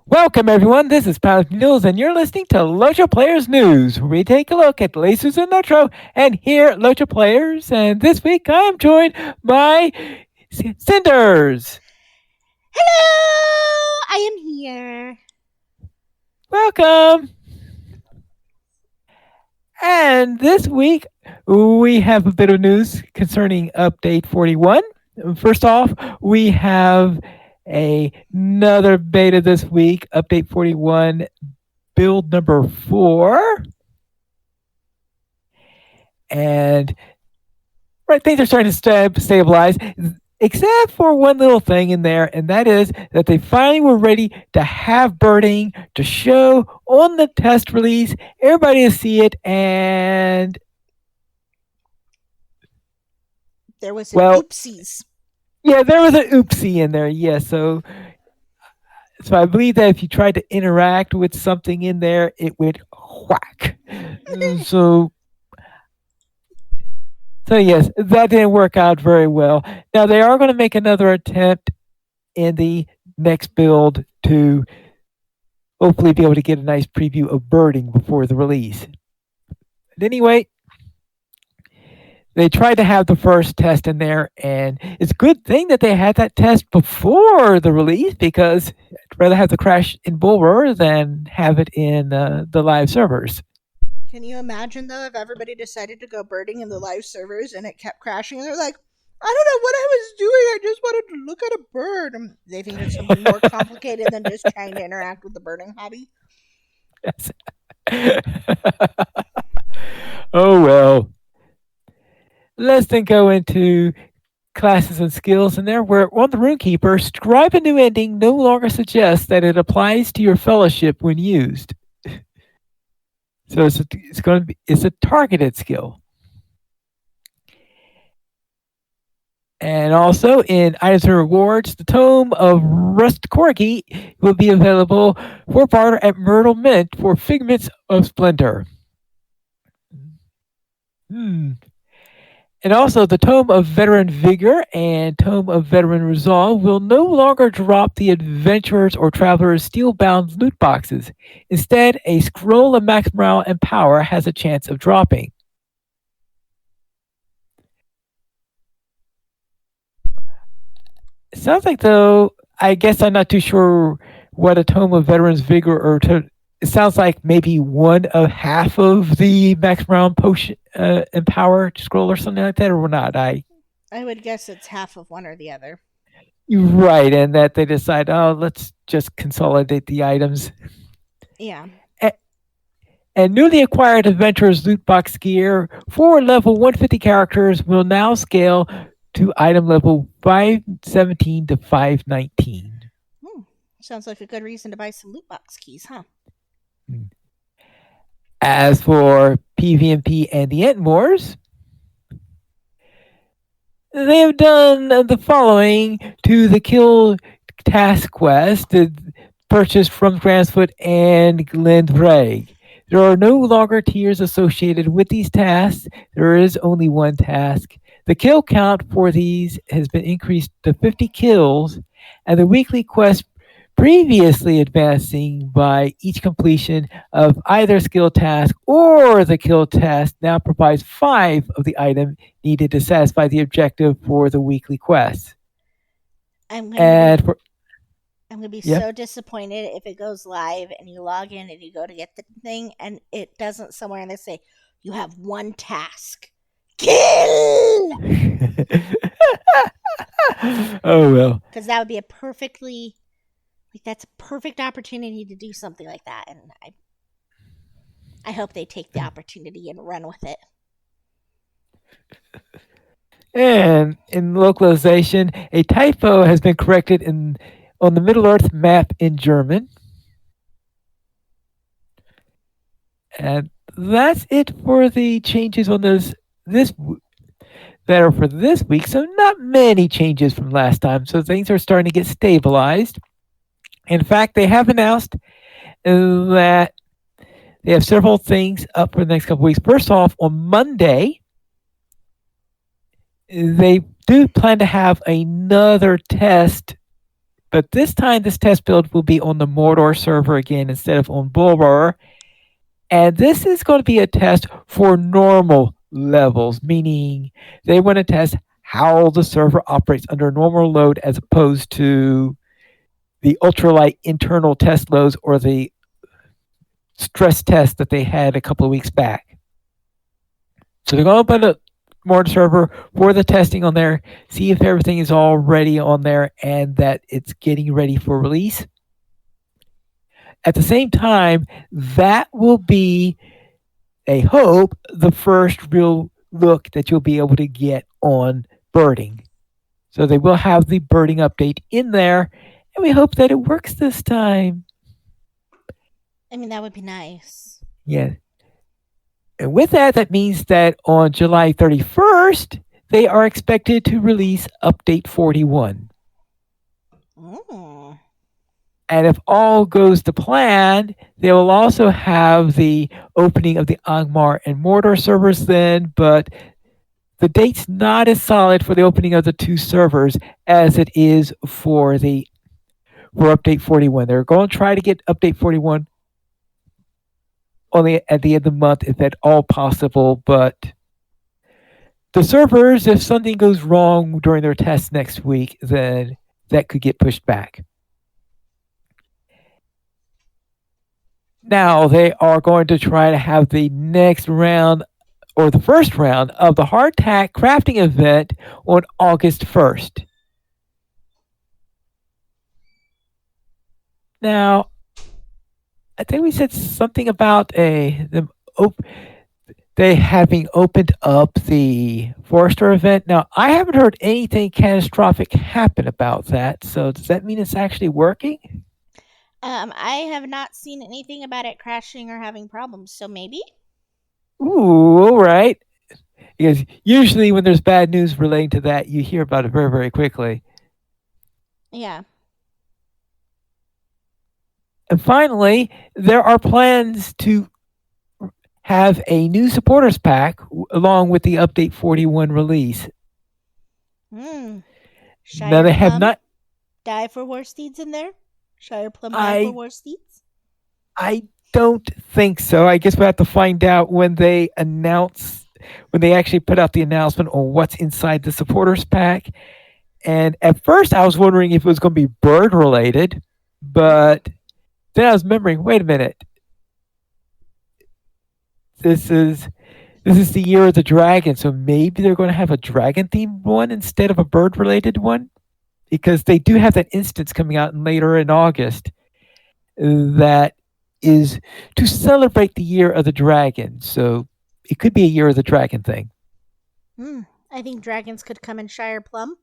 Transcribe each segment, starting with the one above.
Welcome, everyone. This is Plum News, and you're listening to LOTRO Players News, where we take a look at the latest in LOTRO and here at LOTRO Players. And this week, I am joined by Cinders. Hello! I am here. Welcome. And this week, we have a bit of news concerning Update 41. First off, we have another beta this week, Update 41, build number 4. And things are starting to stabilize, except for one little thing in there, and that is that they finally were ready to have birding to show on the test release, everybody to see it, and there was an oopsies. Yeah, there was an oopsie in there. Yeah, so I believe that if you tried to interact with something in there, it would whack. So yes, that didn't work out very well. Now they are going to make another attempt in the next build to hopefully be able to get a nice preview of birding before the release. But anyway, they tried to have the first test in there, and it's a good thing that they had that test before the release, because I'd rather have the crash in Bulwer than have it in the live servers. Can you imagine, though, if everybody decided to go birding in the live servers and it kept crashing and they're like, I don't know what I was doing. I just wanted to look at a bird. And they think it's something more complicated than just trying to interact with the birding hobby. Yes. Oh, well. Let's then go into classes and skills in there, where on the Runekeeper, scribe a new ending no longer suggests that it applies to your fellowship when used. So it's a targeted skill. And also in items and rewards, the Tome of Rust Corgi will be available for barter at Myrtle Mint for Figments of Splendor. And also, the Tome of Veteran Vigor and Tome of Veteran Resolve will no longer drop the Adventurers or Travelers steel-bound loot boxes. Instead, a scroll of max morale and power has a chance of dropping. It sounds like, though, I guess I'm not too sure what a Tome of Veterans Vigor or it sounds like maybe one of half of the max morale potion and power scroll or something like that, or not. I would guess it's half of one or the other. Right, and that they decide, let's just consolidate the items. Yeah. And newly acquired Adventurers loot box gear for level 150 characters will now scale to item level 517 to 519. Sounds like a good reason to buy some loot box keys, huh? As for PvP and the Entmores, they have done the following to the kill task quest purchased from Gransfoot and Glendbreg. There are no longer tiers associated with these tasks. There is only one task. The kill count for these has been increased to 50 kills, and the weekly quest previously advancing by each completion of either skill task or the kill task now provides 5 of the item needed to satisfy the objective for the weekly quest. I'm going to be so disappointed if it goes live and you log in and you go to get the thing and it doesn't somewhere and they say, you have one task. Kill! Oh, well. Because that would be that's a perfect opportunity to do something like that. And I hope they take the opportunity and run with it. And in localization, a typo has been corrected on the Middle-earth map in German. And that's it for the changes on that are for this week. So not many changes from last time. So things are starting to get stabilized. In fact, they have announced that they have several things up for the next couple weeks. First off, on Monday, they do plan to have another test But this time, this test build will be on the Mordor server again instead of on Bulbar. And this is going to be a test for normal levels, meaning they want to test how the server operates under normal load as opposed to the ultralight internal test loads or the stress test that they had a couple of weeks back. So they're going to open a Mordor server for the testing on there, see if everything is all ready on there and that it's getting ready for release. At the same time, that will be, they hope, the first real look that you'll be able to get on birding. So they will have the birding update in there, and we hope that it works this time. I mean, that would be nice. Yeah. And with that, that means that on July 31st, they are expected to release Update 41. Mm. And if all goes to plan, they will also have the opening of the Angmar and Mordor servers then, but the date's not as solid for the opening of the two servers as it is for Update 41. They're going to try to get Update 41 only at the end of the month, if at all possible. But the servers, if something goes wrong during their test next week, then that could get pushed back. Now they are going to try to have the next round or the first round of the hardtack crafting event on August 1st. Now, I think we said something about they having opened up the Forester event. Now, I haven't heard anything catastrophic happen about that. So, does that mean it's actually working? I have not seen anything about it crashing or having problems, so maybe. Ooh, all right. Because usually when there's bad news relating to that, you hear about it very, very quickly. Yeah. And finally, there are plans to have a new supporters pack along with the Update 41 release. Shire Now they have Plum not. die for war steeds in there? Shire Plum die for war steeds? I don't think so. I guess we'll have to find out when they actually put out the announcement on what's inside the supporters pack. And at first I was wondering if it was going to be bird related, but then I was remembering, wait a minute. This is the year of the dragon, so maybe they're going to have a dragon themed one instead of a bird related one, because they do have that instance coming out later in August that is to celebrate the year of the dragon. So it could be a year of the dragon thing. I think dragons could come in Shire Plum.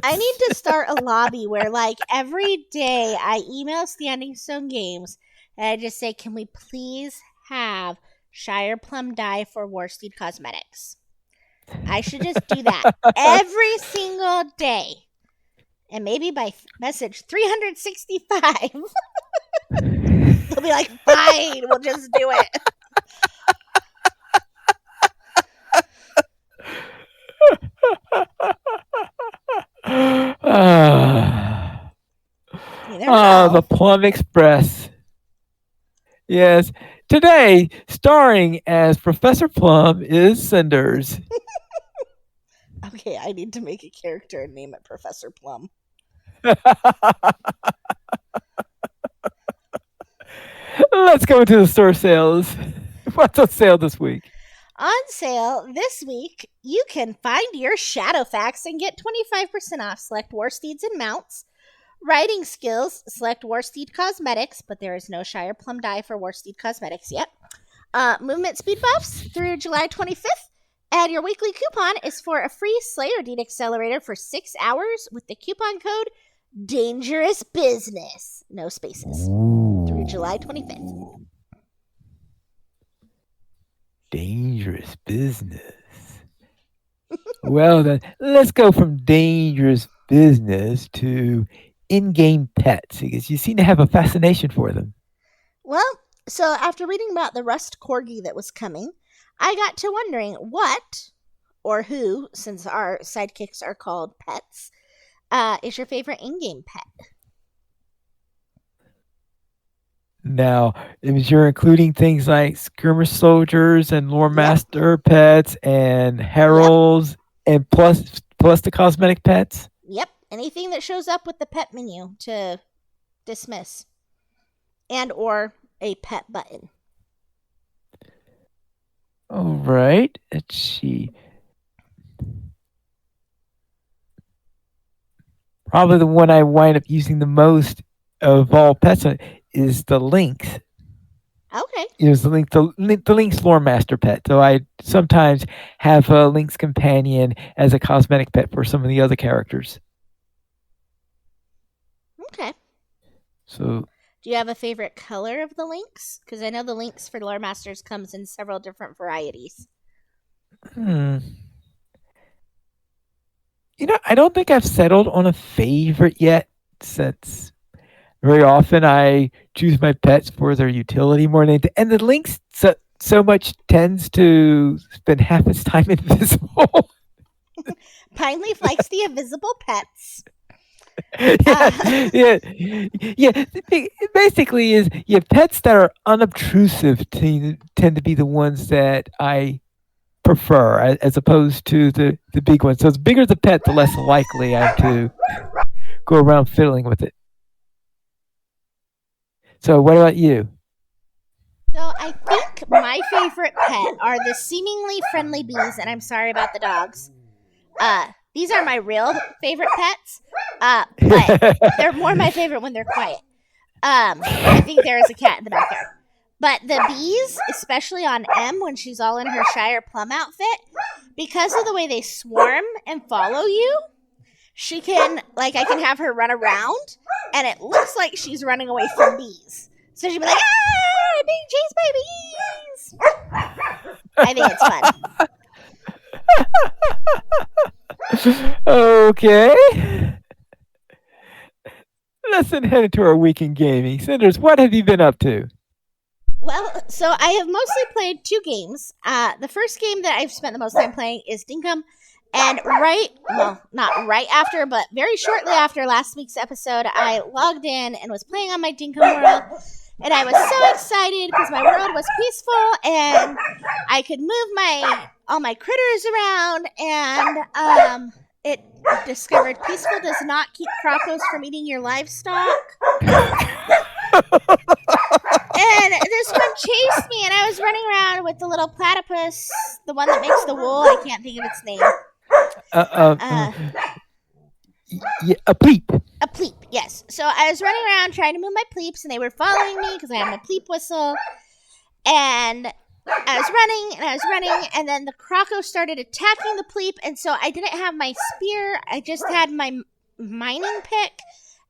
I need to start a lobby where, like, every day I email Standing Stone Games and I just say, can we please have Shire Plum die for Warsteed Cosmetics? I should just do that every single day. And maybe by message 365, they'll be like, fine, we'll just do it. The Plum Express. Yes. Today, starring as Professor Plum is Cinders. Okay, I need to make a character and name it Professor Plum. Let's go into the store sales. What's on sale this week? On sale this week, you can find your Shadowfax and get 25% off select Warsteeds and mounts. Writing skills, select Warsteed Cosmetics, but there is no Shire Plum die for Warsteed Cosmetics yet. Movement speed buffs through July 25th. And your weekly coupon is for a free Slayer Deed Accelerator for 6 hours with the coupon code Dangerous Business. No spaces. Through July 25th. Dangerous business. Well, then, let's go from dangerous business to in-game pets, because you seem to have a fascination for them. Well, so after reading about the Rust Corgi that was coming, I got to wondering, what or who, since our sidekicks are called pets, is your favorite in-game pet? Now, if you're including things like skirmish soldiers and lore Yep, master pets and yep, heralds, and plus the cosmetic pets. yep. Anything that shows up with the pet menu to dismiss, and or a pet button. All right. Let's see. Probably the one I wind up using the most of all pets is the lynx. Okay. It was the lynx lore master pet. So I sometimes have a lynx companion as a cosmetic pet for some of the other characters. Okay. So Do you have a favorite color of the lynx? Because I know the lynx for Lore Masters comes in several different varieties. hmm. I don't think I've settled on a favorite yet, since very often I choose my pets for their utility more than anything. And the lynx so much tends to spend half its time invisible. Pine Leaf likes the invisible pets. Yeah, yeah, yeah. It basically is, yeah, pets that are unobtrusive tend to be the ones that I prefer, as opposed to the big ones. So the bigger the pet, the less likely I'm to go around fiddling with it. So what about you? So I think my favorite pet are the seemingly friendly bees, and I'm sorry about the dogs. These are my real favorite pets, but they're more my favorite when they're quiet. I think there is a cat in the backyard. But the bees, especially on M when she's all in her Shire Plum outfit, because of the way they swarm and follow you, she can, like, I can have her run around, and it looks like she's running away from bees. So she'd be like, ah, I'm being chased by bees. I think it's fun. Okay. Let's then head into our week in gaming. Cinders, what have you been up to? Well, so I have mostly played two games. The first game that I've spent the most time playing is Dinkum. And not right after, but very shortly after last week's episode, I logged in and was playing on my Dinkum world. And I was so excited because my world was peaceful and I could move all my critters around. And it discovered peaceful does not keep crocos from eating your livestock. And this one chased me, and I was running around with the little platypus, the one that makes the wool. I can't think of its name. Yeah, a pleep. A pleep, yes. So I was running around trying to move my pleeps, and they were following me because I had my pleep whistle. And I was running, and then the croco started attacking the pleep, and so I didn't have my spear. I just had my mining pick.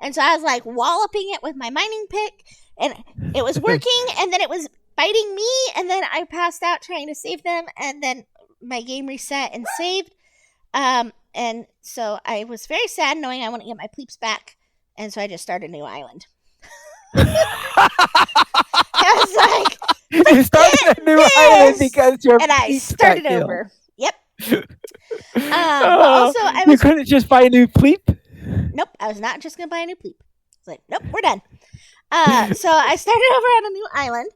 And so I was like walloping it with my mining pick, and it was working, and then it was biting me, and then I passed out trying to save them, and then my game reset and saved. And so I was very sad knowing I want to get my pleeps back, and so I just started a new island. I was like, you started a new island because your and I started over. Yep. But also, you couldn't just buy a new pleep? Nope, I was not just gonna buy a new pleep. I was like, nope, we're done. So I started over on a new island,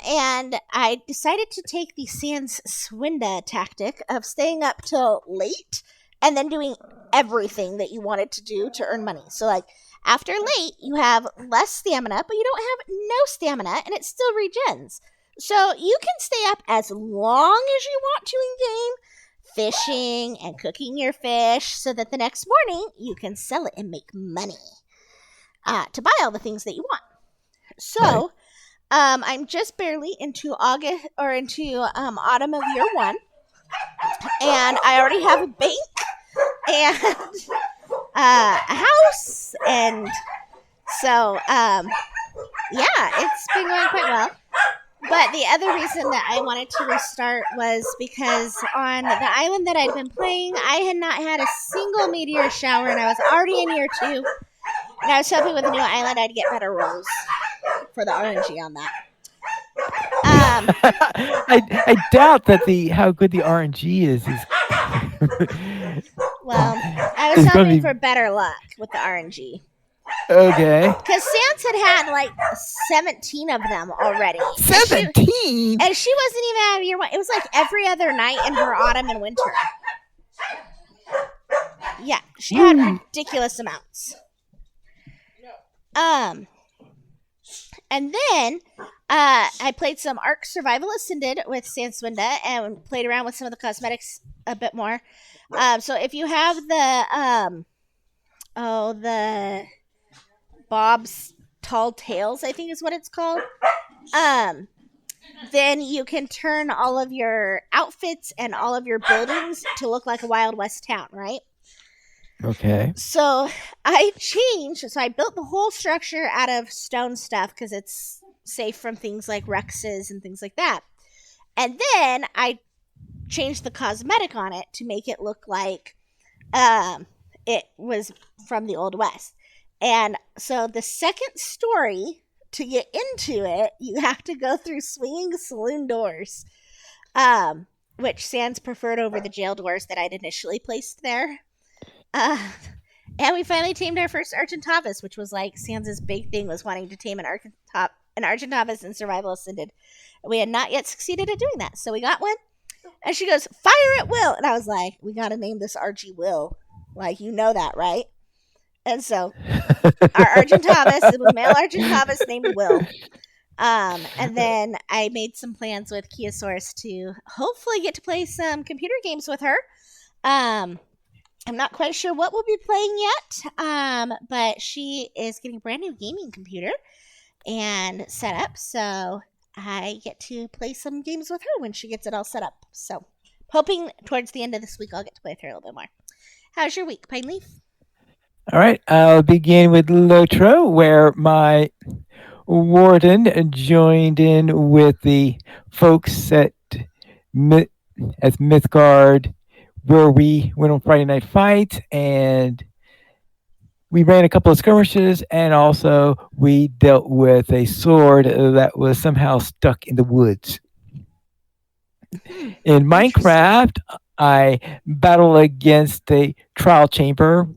and I decided to take the Sans Swinda tactic of staying up till late and then doing everything that you wanted to do to earn money. So, like, after late, you have less stamina, but you don't have no stamina, and it still regens. So you can stay up as long as you want to in game, fishing and cooking your fish, so that the next morning you can sell it and make money to buy all the things that you want. So I'm just barely into August or into autumn of year one, and I already have a bank and a house, and so yeah, it's been going quite well. But the other reason that I wanted to restart was because on the island that I'd been playing, I had not had a single meteor shower, and I was already in year 2. And I was hoping with a new island I'd get better rolls for the RNG on that. I doubt that how good the RNG is Well, I was It's going hoping to for be better luck with the RNG. okay. Because Sans had like 17 of them already. 17. And she wasn't even out of year one. It was like every other night in her autumn and winter. Yeah, she had Woo. ridiculous amounts. Um, and then I played some Ark Survival Ascended with Sanswinda and played around with some of the cosmetics a bit more. So if you have the Bob's Tall Tales, I think is what it's called. Um, then you can turn all of your outfits and all of your buildings to look like a Wild West town, right? Okay. So I changed. So I built the whole structure out of stone stuff because it's safe from things like Rexes and things like that. And then I changed the cosmetic on it to make it look like it was from the Old West. And so the second story, to get into it, you have to go through swinging saloon doors, which Sans preferred over the jail doors that I'd initially placed there. Uh, and we finally tamed our first Argentavis, which was like Sans's big thing was wanting to tame an Argentavis in Survival Ascended. We had not yet succeeded at doing that, so we got one. And she goes, "Fire at will," and I was like, "We got to name this Archie Will, like you know that, right?" And so our Argentavis, it was male Argentavis named Will. And then I made some plans with Kiosaurus to hopefully get to play some computer games with her. I'm not quite sure what we'll be playing yet, but she is getting a brand new gaming computer and set up, so I get to play some games with her when she gets it all set up. So, hoping towards the end of this week I'll get to play with her a little bit more. How's your week, Pine Leaf? All right. I'll begin with LOTRO, where my warden joined in with the folks at Mythgard, where we went on Friday Night Fights, and we ran a couple of skirmishes, and also we dealt with a sword that was somehow stuck in the woods. In Interesting. Minecraft, I battled against a trial chamber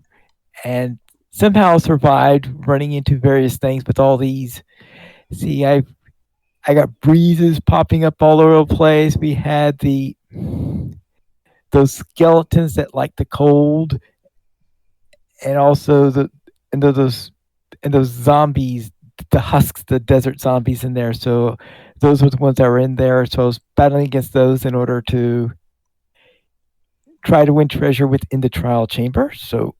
and somehow survived running into various things with all these. See, I got breezes popping up all over the place. We had those skeletons that like the cold, and also those and those zombies, the husks, the desert zombies in there. So those were the ones that were in there. So I was battling against those in order to try to win treasure within the trial chamber. So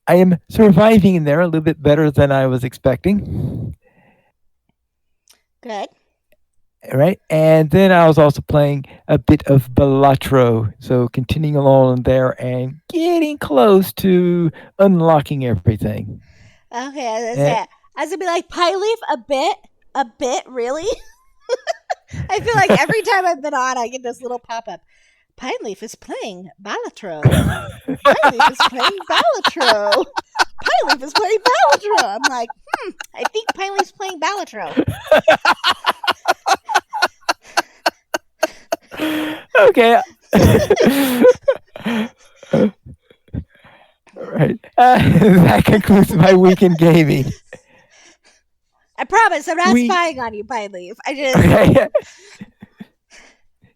I am surviving in there a little bit better than I was expecting. Good. Right, and then I was also playing a bit of LOTRO, so continuing along there and getting close to unlocking everything. Okay, I was gonna And say, I was gonna be like, Pine Leaf, a bit, really? I feel like every time I've been on, I get this little pop up. Pine Leaf is playing Balatro. Pine Leaf is playing Balatro. Pine Leaf is playing Balatro. I'm like, I think Pine Leaf's playing Balatro. okay. All right. That concludes my weekend gaming. I promise I'm not We spying on you, Pine Leaf. I just okay.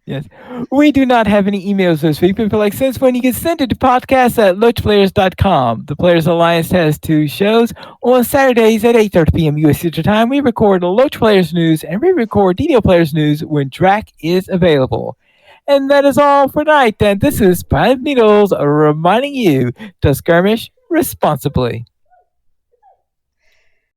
Yes. We do not have any emails this week. People like, since when you can send it to podcast at loachplayers.com. The Players Alliance has two shows. On Saturdays at 8:30 p.m. U.S. Central Time, we record Loach Players News, and we record DDO Players News when Drac is available. And that is all for tonight. And this is Pine Needles reminding you to skirmish responsibly.